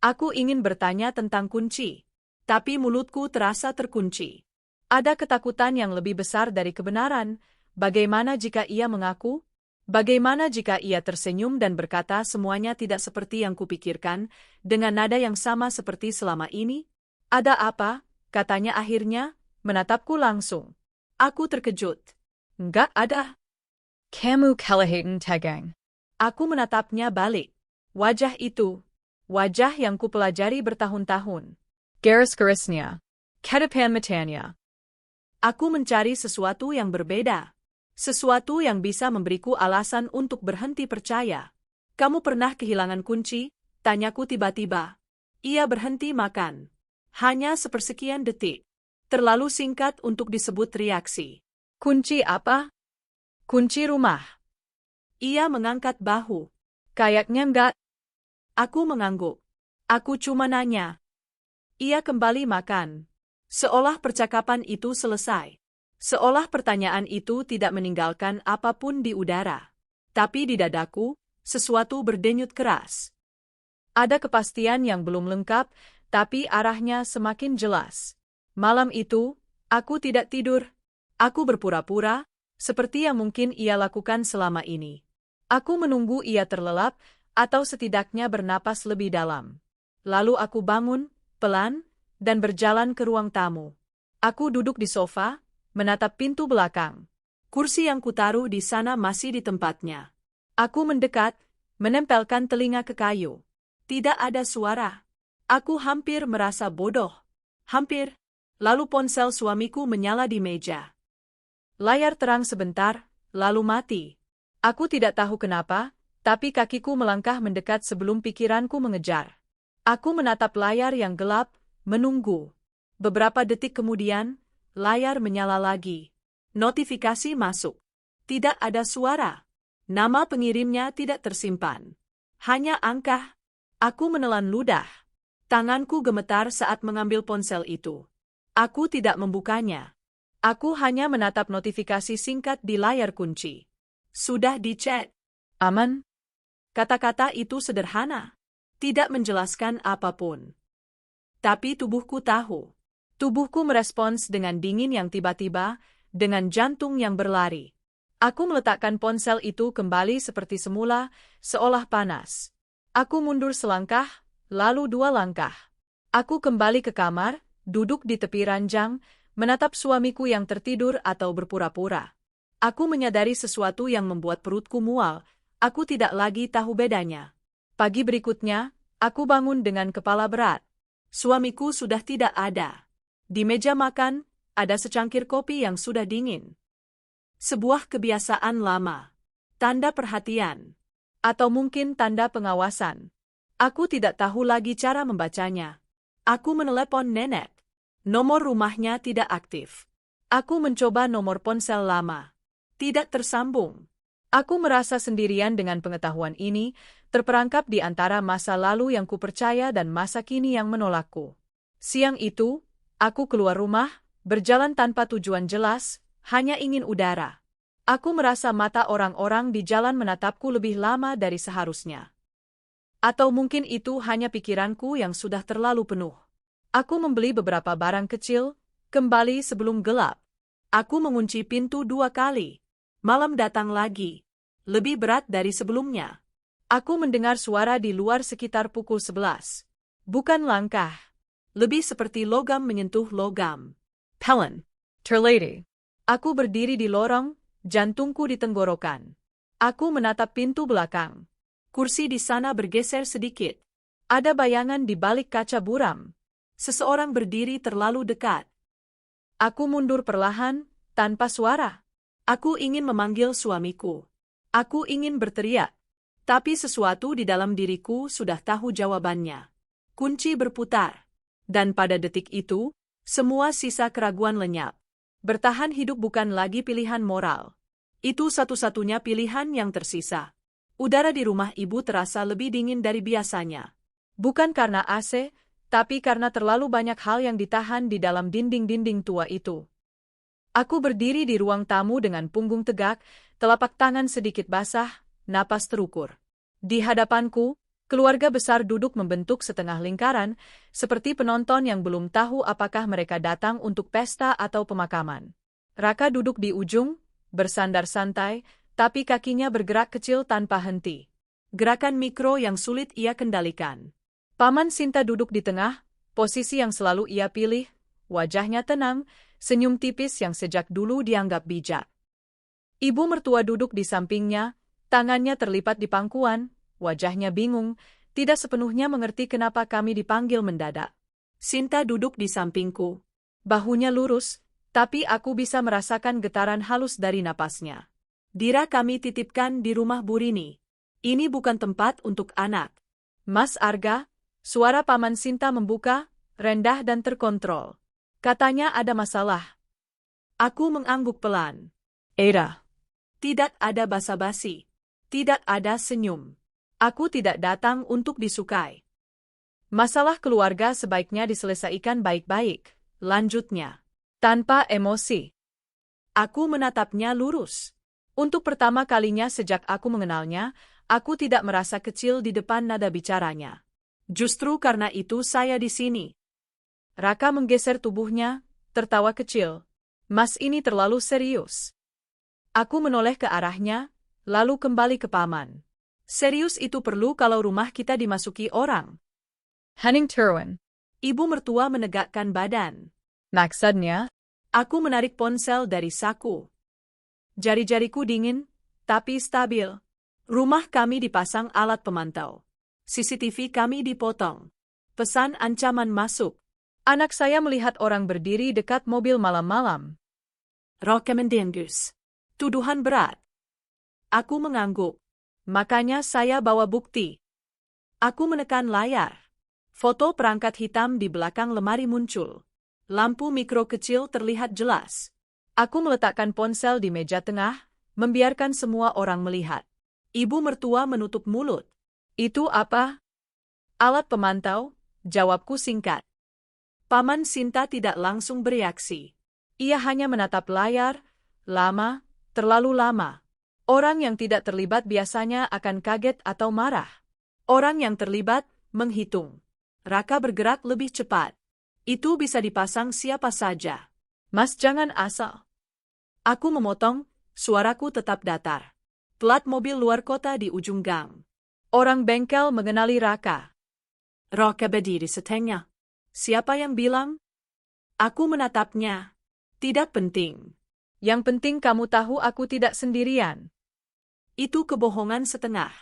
Aku ingin bertanya tentang kunci. Tapi mulutku terasa terkunci. Ada ketakutan yang lebih besar dari kebenaran. Bagaimana jika ia mengaku? Bagaimana jika ia tersenyum dan berkata semuanya tidak seperti yang kupikirkan, dengan nada yang sama seperti selama ini? Ada apa? Katanya akhirnya, menatapku langsung. Aku terkejut. Enggak ada. Kamu kelahatan tegang. Aku menatapnya balik. Wajah itu. Wajah yang kupelajari bertahun-tahun. Garis-garisnya. Kedepan matanya. Aku mencari sesuatu yang berbeda. Sesuatu yang bisa memberiku alasan untuk berhenti percaya. Kamu pernah kehilangan kunci? Tanyaku tiba-tiba. Ia berhenti makan. Hanya sepersekian detik. Terlalu singkat untuk disebut reaksi. Kunci apa? Kunci rumah. Ia mengangkat bahu. Kayaknya enggak. Aku mengangguk. Aku cuma nanya. Ia kembali makan. Seolah percakapan itu selesai. Seolah pertanyaan itu tidak meninggalkan apapun di udara. Tapi di dadaku, sesuatu berdenyut keras. Ada kepastian yang belum lengkap, tapi arahnya semakin jelas. Malam itu, aku tidak tidur. Aku berpura-pura, seperti yang mungkin ia lakukan selama ini. Aku menunggu ia terlelap, atau setidaknya bernapas lebih dalam. Lalu aku bangun, pelan, dan berjalan ke ruang tamu. Aku duduk di sofa, menatap pintu belakang. Kursi yang kutaruh di sana masih di tempatnya. Aku mendekat, menempelkan telinga ke kayu. Tidak ada suara. Aku hampir merasa bodoh. Hampir. Lalu ponsel suamiku menyala di meja. Layar terang sebentar, lalu mati. Aku tidak tahu kenapa, tapi kakiku melangkah mendekat sebelum pikiranku mengejar. Aku menatap layar yang gelap, menunggu. Beberapa detik kemudian, layar menyala lagi. Notifikasi masuk. Tidak ada suara. Nama pengirimnya tidak tersimpan. Hanya angka. Aku menelan ludah. Tanganku gemetar saat mengambil ponsel itu. Aku tidak membukanya. Aku hanya menatap notifikasi singkat di layar kunci. Sudah dicek. Aman? Kata-kata itu sederhana. Tidak menjelaskan apapun. Tapi tubuhku tahu. Tubuhku merespons dengan dingin yang tiba-tiba, dengan jantung yang berlari. Aku meletakkan ponsel itu kembali seperti semula, seolah panas. Aku mundur selangkah, lalu 2 langkah. Aku kembali ke kamar, duduk di tepi ranjang, menatap suamiku yang tertidur atau berpura-pura. Aku menyadari sesuatu yang membuat perutku mual, aku tidak lagi tahu bedanya. Pagi berikutnya, aku bangun dengan kepala berat. Suamiku sudah tidak ada. Di meja makan, ada secangkir kopi yang sudah dingin. Sebuah kebiasaan lama. Tanda perhatian. Atau mungkin tanda pengawasan. Aku tidak tahu lagi cara membacanya. Aku menelepon nenek. Nomor rumahnya tidak aktif. Aku mencoba nomor ponsel lama. Tidak tersambung. Aku merasa sendirian dengan pengetahuan ini, terperangkap di antara masa lalu yang kupercaya dan masa kini yang menolakku. Siang itu, aku keluar rumah, berjalan tanpa tujuan jelas, hanya ingin udara. Aku merasa mata orang-orang di jalan menatapku lebih lama dari seharusnya. Atau mungkin itu hanya pikiranku yang sudah terlalu penuh. Aku membeli beberapa barang kecil, kembali sebelum gelap. Aku mengunci pintu 2 kali. Malam datang lagi. Lebih berat dari sebelumnya. Aku mendengar suara di luar sekitar pukul 11. Bukan langkah. Lebih seperti logam menyentuh logam. Pellen. Terlady. Aku berdiri di lorong, jantungku di tenggorokan. Aku menatap pintu belakang. Kursi di sana bergeser sedikit. Ada bayangan di balik kaca buram. Seseorang berdiri terlalu dekat. Aku mundur perlahan, tanpa suara. Aku ingin memanggil suamiku. Aku ingin berteriak. Tapi sesuatu di dalam diriku sudah tahu jawabannya. Kunci berputar. Dan pada detik itu, semua sisa keraguan lenyap. Bertahan hidup bukan lagi pilihan moral. Itu satu-satunya pilihan yang tersisa. Udara di rumah ibu terasa lebih dingin dari biasanya. Bukan karena AC, tapi karena terlalu banyak hal yang ditahan di dalam dinding-dinding tua itu. Aku berdiri di ruang tamu dengan punggung tegak, telapak tangan sedikit basah, napas terukur. Di hadapanku, keluarga besar duduk membentuk setengah lingkaran, seperti penonton yang belum tahu apakah mereka datang untuk pesta atau pemakaman. Raka duduk di ujung, bersandar santai, tapi kakinya bergerak kecil tanpa henti. Gerakan mikro yang sulit ia kendalikan. Paman Sinta duduk di tengah, posisi yang selalu ia pilih, wajahnya tenang, senyum tipis yang sejak dulu dianggap bijak. Ibu mertua duduk di sampingnya, tangannya terlipat di pangkuan, wajahnya bingung, tidak sepenuhnya mengerti kenapa kami dipanggil mendadak. Sinta duduk di sampingku. Bahunya lurus, tapi aku bisa merasakan getaran halus dari napasnya. Dira kami titipkan di rumah Bu Rini. Ini bukan tempat untuk anak. Mas Arga, suara Paman Sinta membuka, rendah dan terkontrol. Katanya ada masalah. Aku mengangguk pelan. Era. Tidak ada basa-basi. Tidak ada senyum. Aku tidak datang untuk disukai. Masalah keluarga sebaiknya diselesaikan baik-baik, lanjutnya. Tanpa emosi. Aku menatapnya lurus. Untuk pertama kalinya sejak aku mengenalnya, aku tidak merasa kecil di depan nada bicaranya. Justru karena itu saya di sini. Raka menggeser tubuhnya, tertawa kecil. Mas ini terlalu serius. Aku menoleh ke arahnya, lalu kembali ke paman. Serius itu perlu kalau rumah kita dimasuki orang. Henning Terwin. Ibu mertua menegakkan badan. Maksudnya? Aku menarik ponsel dari saku. Jari-jariku dingin, tapi stabil. Rumah kami dipasang alat pemantau. CCTV kami dipotong. Pesan ancaman masuk. Anak saya melihat orang berdiri dekat mobil malam-malam. Rokemendengus. Tuduhan berat. Aku mengangguk. Makanya saya bawa bukti. Aku menekan layar. Foto perangkat hitam di belakang lemari muncul. Lampu mikro kecil terlihat jelas. Aku meletakkan ponsel di meja tengah, membiarkan semua orang melihat. Ibu mertua menutup mulut. Itu apa? Alat pemantau, jawabku singkat. Paman Sinta tidak langsung bereaksi. Ia hanya menatap layar, lama, terlalu lama. Orang yang tidak terlibat biasanya akan kaget atau marah. Orang yang terlibat, menghitung. Raka bergerak lebih cepat. Itu bisa dipasang siapa saja. Mas jangan asal. Aku memotong, suaraku tetap datar. Plat mobil luar kota di ujung gang. Orang bengkel mengenali Raka. Raka berdiri setengah. Siapa yang bilang? Aku menatapnya. Tidak penting. Yang penting kamu tahu aku tidak sendirian. Itu kebohongan setengah.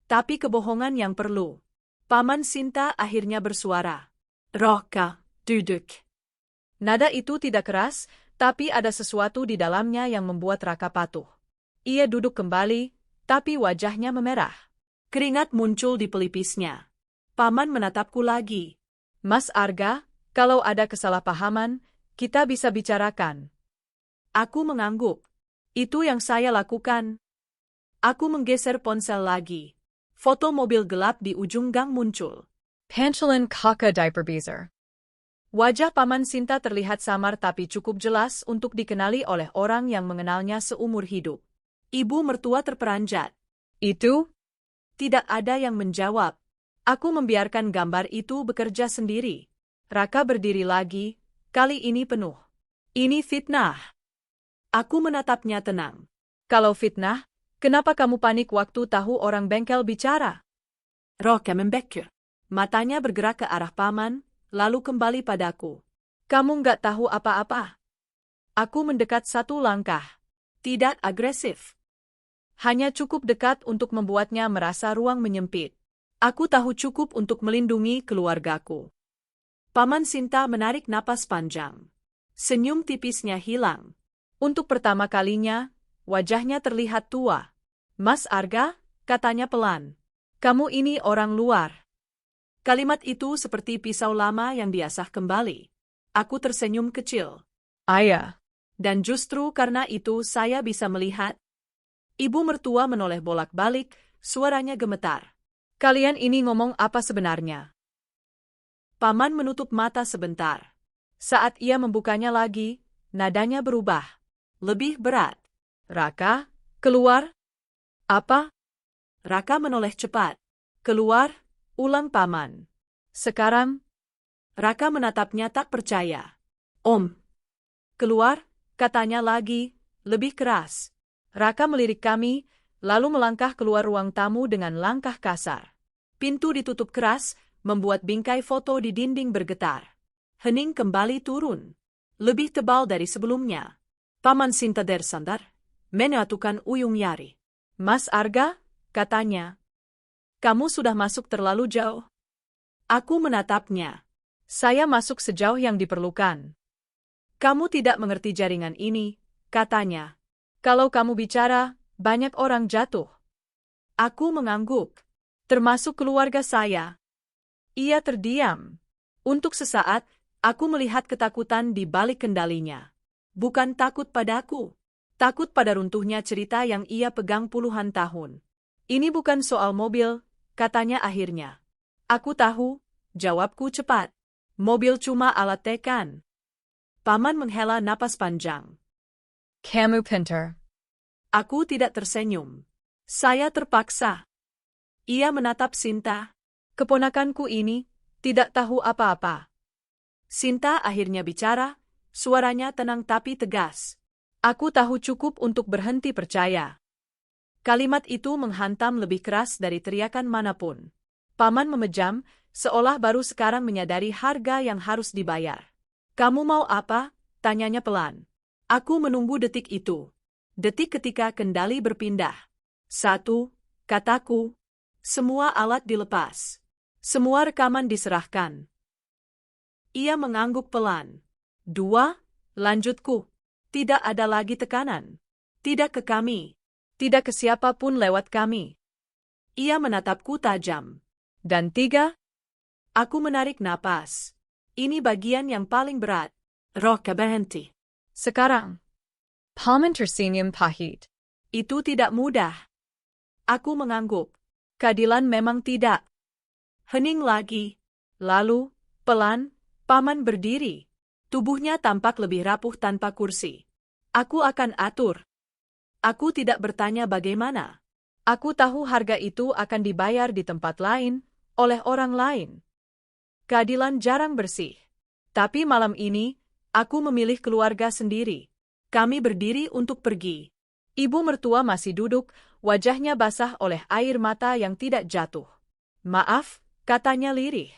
Tapi kebohongan yang perlu. Paman Sinta akhirnya bersuara. Raka, duduk. Nada itu tidak keras, tapi ada sesuatu di dalamnya yang membuat Raka patuh. Ia duduk kembali, tapi wajahnya memerah. Keringat muncul di pelipisnya. Paman menatapku lagi. Mas Arga, kalau ada kesalahpahaman, kita bisa bicarakan. Aku mengangguk. Itu yang saya lakukan. Aku menggeser ponsel lagi. Foto mobil gelap di ujung gang muncul. Panchalan Kaka Diaperbezer. Wajah Paman Sinta terlihat samar tapi cukup jelas untuk dikenali oleh orang yang mengenalnya seumur hidup. Ibu mertua terperanjat. Itu? Tidak ada yang menjawab. Aku membiarkan gambar itu bekerja sendiri. Raka berdiri lagi, kali ini penuh. Ini fitnah. Aku menatapnya tenang. Kalau fitnah, kenapa kamu panik waktu tahu orang bengkel bicara? Raka membekir. Matanya bergerak ke arah paman, lalu kembali padaku. Kamu nggak tahu apa-apa. Aku mendekat satu langkah. Tidak agresif. Hanya cukup dekat untuk membuatnya merasa ruang menyempit. Aku tahu cukup untuk melindungi keluargaku. Paman Sinta menarik napas panjang. Senyum tipisnya hilang. Untuk pertama kalinya, wajahnya terlihat tua. Mas Arga, katanya pelan. Kamu ini orang luar. Kalimat itu seperti pisau lama yang diasah kembali. Aku tersenyum kecil. Ayah. Dan justru karena itu saya bisa melihat. Ibu mertua menoleh bolak-balik, suaranya gemetar. Kalian ini ngomong apa sebenarnya? Paman menutup mata sebentar. Saat ia membukanya lagi, nadanya berubah. Lebih berat. Raka, keluar. Apa? Raka menoleh cepat. Keluar, ulang paman. Sekarang? Raka menatapnya tak percaya. Om. Keluar, katanya lagi, lebih keras. Raka melirik kami, lalu melangkah keluar ruang tamu dengan langkah kasar. Pintu ditutup keras, membuat bingkai foto di dinding bergetar. Hening kembali turun. Lebih tebal dari sebelumnya. Paman Sinta tersandar, menyatukan Uyung Yari. Mas Arga, katanya. Kamu sudah masuk terlalu jauh. Aku menatapnya. Saya masuk sejauh yang diperlukan. Kamu tidak mengerti jaringan ini, katanya. Kalau kamu bicara, banyak orang jatuh. Aku mengangguk. Termasuk keluarga saya. Ia terdiam. Untuk sesaat, aku melihat ketakutan di balik kendalinya. Bukan takut padaku. Takut pada runtuhnya cerita yang ia pegang puluhan tahun. Ini bukan soal mobil, katanya akhirnya. Aku tahu, jawabku cepat. Mobil cuma alat tekan. Paman menghela napas panjang. Kamu pintar. Aku tidak tersenyum. Saya terpaksa. Ia menatap Sinta. Keponakanku ini tidak tahu apa-apa. Sinta akhirnya bicara, suaranya tenang tapi tegas. Aku tahu cukup untuk berhenti percaya. Kalimat itu menghantam lebih keras dari teriakan manapun. Paman memejam, seolah baru sekarang menyadari harga yang harus dibayar. Kamu mau apa? Tanyanya pelan. Aku menunggu detik itu. Detik ketika kendali berpindah. 1, kataku. Semua alat dilepas. Semua rekaman diserahkan. Ia mengangguk pelan. 2, lanjutku. Tidak ada lagi tekanan. Tidak ke kami. Tidak ke siapapun lewat kami. Ia menatapku tajam. Dan 3, aku menarik napas. Ini bagian yang paling berat. Roka berhenti. Sekarang. Paman tersenyum pahit. Itu tidak mudah. Aku mengangguk. Keadilan memang tidak. Hening lagi. Lalu, pelan, paman berdiri. Tubuhnya tampak lebih rapuh tanpa kursi. Aku akan atur. Aku tidak bertanya bagaimana. Aku tahu harga itu akan dibayar di tempat lain, oleh orang lain. Keadilan jarang bersih. Tapi malam ini, aku memilih keluarga sendiri. Kami berdiri untuk pergi. Ibu mertua masih duduk, wajahnya basah oleh air mata yang tidak jatuh. Maaf, katanya lirih.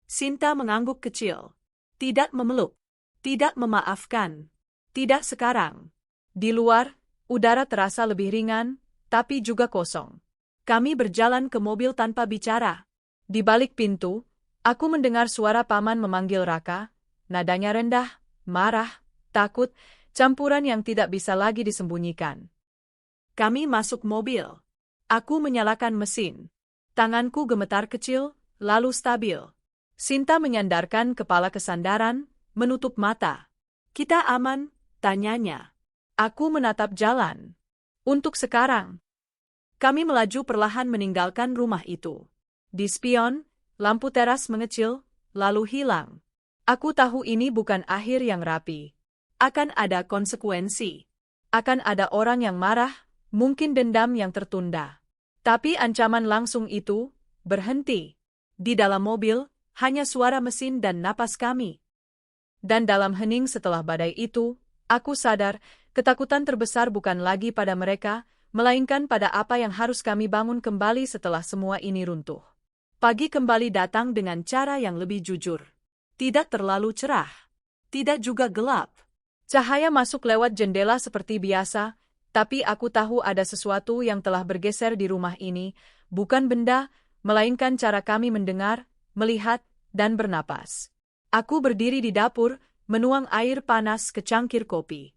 Sinta mengangguk kecil. Tidak memeluk. Tidak memaafkan. Tidak sekarang. Di luar, udara terasa lebih ringan, tapi juga kosong. Kami berjalan ke mobil tanpa bicara. Di balik pintu, aku mendengar suara paman memanggil Raka, nadanya rendah, marah, takut, campuran yang tidak bisa lagi disembunyikan. Kami masuk mobil. Aku menyalakan mesin. Tanganku gemetar kecil, lalu stabil. Sinta menyandarkan kepala ke sandaran, menutup mata. Kita aman? Tanyanya. Aku menatap jalan. Untuk sekarang. Kami melaju perlahan meninggalkan rumah itu. Di spion, lampu teras mengecil, lalu hilang. Aku tahu ini bukan akhir yang rapi. Akan ada konsekuensi. Akan ada orang yang marah, mungkin dendam yang tertunda. Tapi ancaman langsung itu berhenti. Di dalam mobil, hanya suara mesin dan napas kami. Dan dalam hening setelah badai itu, aku sadar, ketakutan terbesar bukan lagi pada mereka, melainkan pada apa yang harus kami bangun kembali setelah semua ini runtuh. Pagi kembali datang dengan cara yang lebih jujur. Tidak terlalu cerah. Tidak juga gelap. Cahaya masuk lewat jendela seperti biasa, tapi aku tahu ada sesuatu yang telah bergeser di rumah ini, bukan benda, melainkan cara kami mendengar, melihat, dan bernapas. Aku berdiri di dapur, menuang air panas ke cangkir kopi.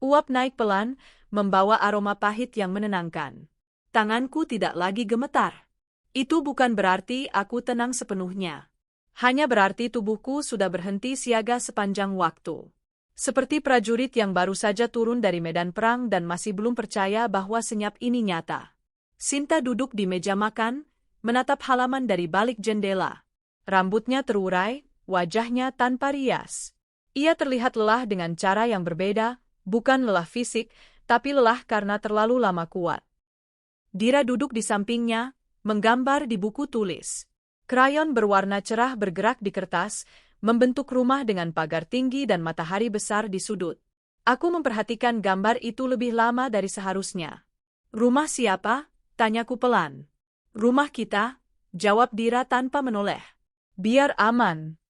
Uap naik pelan, membawa aroma pahit yang menenangkan. Tanganku tidak lagi gemetar. Itu bukan berarti aku tenang sepenuhnya. Hanya berarti tubuhku sudah berhenti siaga sepanjang waktu. Seperti prajurit yang baru saja turun dari medan perang dan masih belum percaya bahwa senyap ini nyata. Sinta duduk di meja makan, menatap halaman dari balik jendela. Rambutnya terurai, wajahnya tanpa rias. Ia terlihat lelah dengan cara yang berbeda, bukan lelah fisik, tapi lelah karena terlalu lama kuat. Dira duduk di sampingnya, menggambar di buku tulis. Krayon berwarna cerah bergerak di kertas, membentuk rumah dengan pagar tinggi dan matahari besar di sudut. Aku memperhatikan gambar itu lebih lama dari seharusnya. "Rumah siapa?" tanyaku pelan. "Rumah kita," jawab Dira tanpa menoleh. "Biar aman."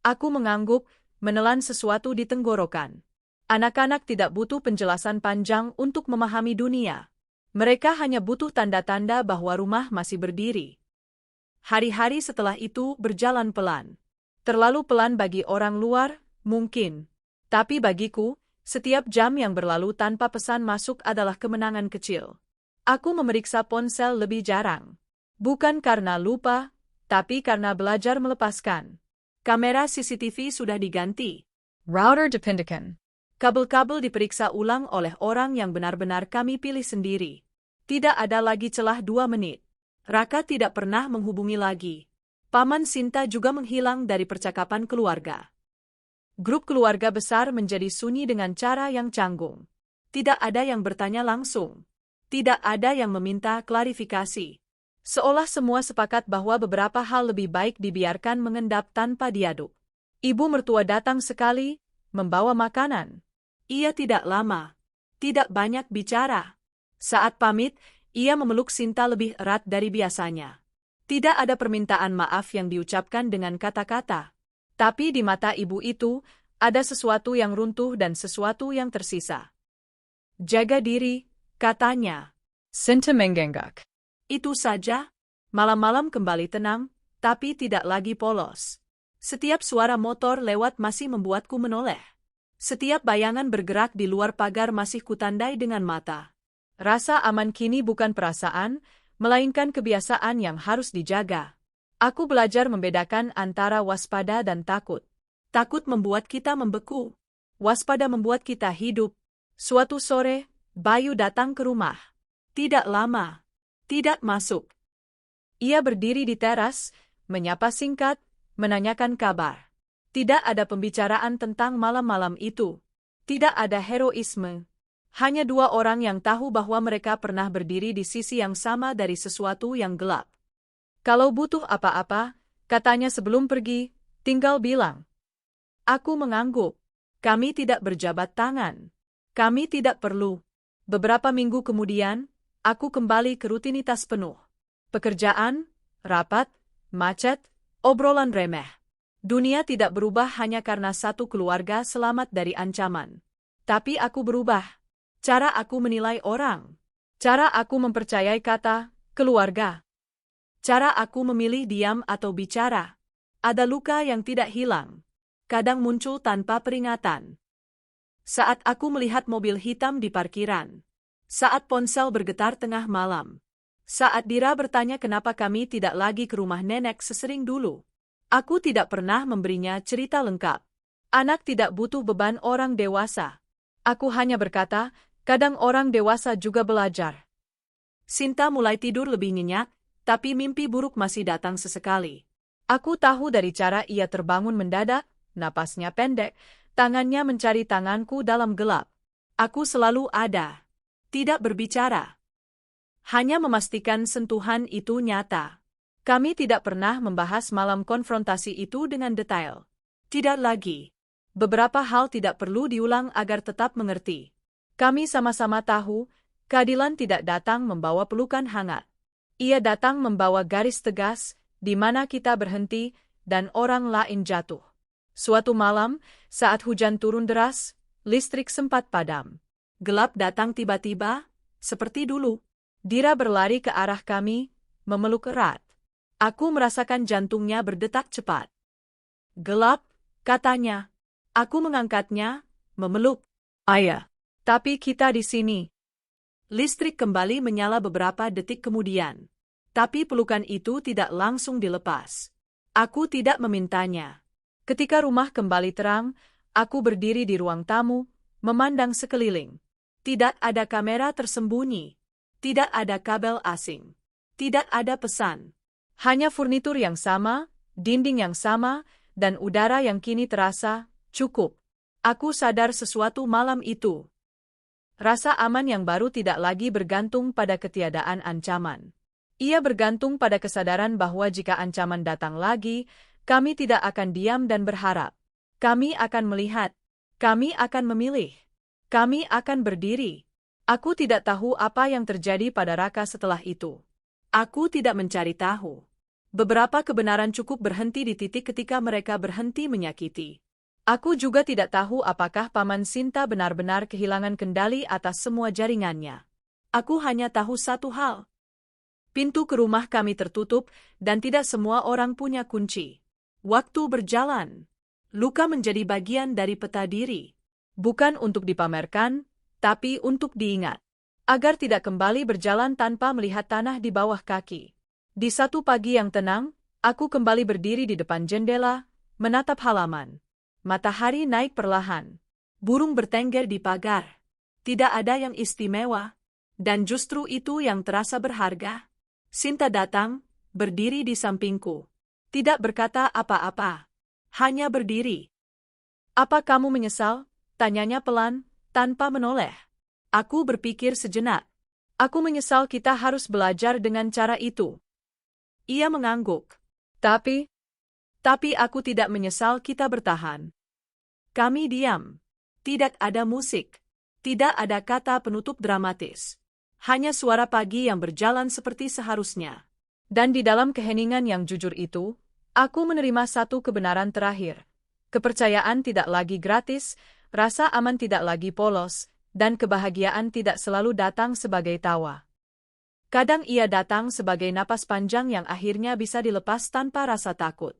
Aku mengangguk, menelan sesuatu di tenggorokan. Anak-anak tidak butuh penjelasan panjang untuk memahami dunia. Mereka hanya butuh tanda-tanda bahwa rumah masih berdiri. Hari-hari setelah itu berjalan pelan. Terlalu pelan bagi orang luar, mungkin. Tapi bagiku, setiap jam yang berlalu tanpa pesan masuk adalah kemenangan kecil. Aku memeriksa ponsel lebih jarang. Bukan karena lupa, tapi karena belajar melepaskan. Kamera CCTV sudah diganti. Router dipindahkan. Kabel-kabel diperiksa ulang oleh orang yang benar-benar kami pilih sendiri. Tidak ada lagi celah 2 menit. Raka tidak pernah menghubungi lagi. Paman Sinta juga menghilang dari percakapan keluarga. Grup keluarga besar menjadi sunyi dengan cara yang canggung. Tidak ada yang bertanya langsung. Tidak ada yang meminta klarifikasi. Seolah semua sepakat bahwa beberapa hal lebih baik dibiarkan mengendap tanpa diaduk. Ibu mertua datang sekali, membawa makanan. Ia tidak lama, tidak banyak bicara. Saat pamit, ia memeluk Sinta lebih erat dari biasanya. Tidak ada permintaan maaf yang diucapkan dengan kata-kata. Tapi di mata ibu itu, ada sesuatu yang runtuh dan sesuatu yang tersisa. "Jaga diri," katanya. Sinta menggengak. Itu saja. Malam-malam kembali tenang, tapi tidak lagi polos. Setiap suara motor lewat masih membuatku menoleh. Setiap bayangan bergerak di luar pagar masih kutandai dengan mata. Rasa aman kini bukan perasaan, melainkan kebiasaan yang harus dijaga. Aku belajar membedakan antara waspada dan takut. Takut membuat kita membeku. Waspada membuat kita hidup. Suatu sore, Bayu datang ke rumah. Tidak lama. Tidak masuk. Ia berdiri di teras, menyapa singkat, menanyakan kabar. Tidak ada pembicaraan tentang malam-malam itu. Tidak ada heroisme. Hanya 2 orang yang tahu bahwa mereka pernah berdiri di sisi yang sama dari sesuatu yang gelap. "Kalau butuh apa-apa," katanya sebelum pergi, "tinggal bilang." Aku mengangguk. Kami tidak berjabat tangan. Kami tidak perlu. Beberapa minggu kemudian, aku kembali ke rutinitas penuh. Pekerjaan, rapat, macet, obrolan remeh. Dunia tidak berubah hanya karena satu keluarga selamat dari ancaman. Tapi aku berubah. Cara aku menilai orang. Cara aku mempercayai kata keluarga. Cara aku memilih diam atau bicara. Ada luka yang tidak hilang. Kadang muncul tanpa peringatan. Saat aku melihat mobil hitam di parkiran. Saat ponsel bergetar tengah malam. Saat Dira bertanya kenapa kami tidak lagi ke rumah nenek sesering dulu. Aku tidak pernah memberinya cerita lengkap. Anak tidak butuh beban orang dewasa. Aku hanya berkata, kadang orang dewasa juga belajar. Sinta mulai tidur lebih nyenyak, tapi mimpi buruk masih datang sesekali. Aku tahu dari cara ia terbangun mendadak, napasnya pendek, tangannya mencari tanganku dalam gelap. Aku selalu ada. Tidak berbicara. Hanya memastikan sentuhan itu nyata. Kami tidak pernah membahas malam konfrontasi itu dengan detail. Tidak lagi. Beberapa hal tidak perlu diulang agar tetap mengerti. Kami sama-sama tahu, keadilan tidak datang membawa pelukan hangat. Ia datang membawa garis tegas, di mana kita berhenti, dan orang lain jatuh. Suatu malam, saat hujan turun deras, listrik sempat padam. Gelap datang tiba-tiba, seperti dulu. Dira berlari ke arah kami, memeluk erat. Aku merasakan jantungnya berdetak cepat. Gelap, katanya. Aku mengangkatnya, memeluk. Ayah. Tapi kita di sini. Listrik kembali menyala beberapa detik kemudian. Tapi pelukan itu tidak langsung dilepas. Aku tidak memintanya. Ketika rumah kembali terang, aku berdiri di ruang tamu, memandang sekeliling. Tidak ada kamera tersembunyi. Tidak ada kabel asing. Tidak ada pesan. Hanya furnitur yang sama, dinding yang sama, dan udara yang kini terasa cukup. Aku sadar sesuatu malam itu. Rasa aman yang baru tidak lagi bergantung pada ketiadaan ancaman. Ia bergantung pada kesadaran bahwa jika ancaman datang lagi, kami tidak akan diam dan berharap. Kami akan melihat. Kami akan memilih. Kami akan berdiri. Aku tidak tahu apa yang terjadi pada Raka setelah itu. Aku tidak mencari tahu. Beberapa kebenaran cukup berhenti di titik ketika mereka berhenti menyakiti. Aku juga tidak tahu apakah Paman Sinta benar-benar kehilangan kendali atas semua jaringannya. Aku hanya tahu satu hal. Pintu ke rumah kami tertutup, dan tidak semua orang punya kunci. Waktu berjalan. Luka menjadi bagian dari peta diri. Bukan untuk dipamerkan, tapi untuk diingat. Agar tidak kembali berjalan tanpa melihat tanah di bawah kaki. Di satu pagi yang tenang, aku kembali berdiri di depan jendela, menatap halaman. Matahari naik perlahan. Burung bertengger di pagar. Tidak ada yang istimewa. Dan justru itu yang terasa berharga. Sinta datang, berdiri di sampingku. Tidak berkata apa-apa. Hanya berdiri. Apa kamu menyesal? Tanyanya pelan, tanpa menoleh. Aku berpikir sejenak. Aku menyesal kita harus belajar dengan cara itu. Ia mengangguk. Tapi aku tidak menyesal kita bertahan. Kami diam. Tidak ada musik. Tidak ada kata penutup dramatis. Hanya suara pagi yang berjalan seperti seharusnya. Dan di dalam keheningan yang jujur itu, aku menerima satu kebenaran terakhir. Kepercayaan tidak lagi gratis, rasa aman tidak lagi polos, dan kebahagiaan tidak selalu datang sebagai tawa. Kadang ia datang sebagai napas panjang yang akhirnya bisa dilepas tanpa rasa takut.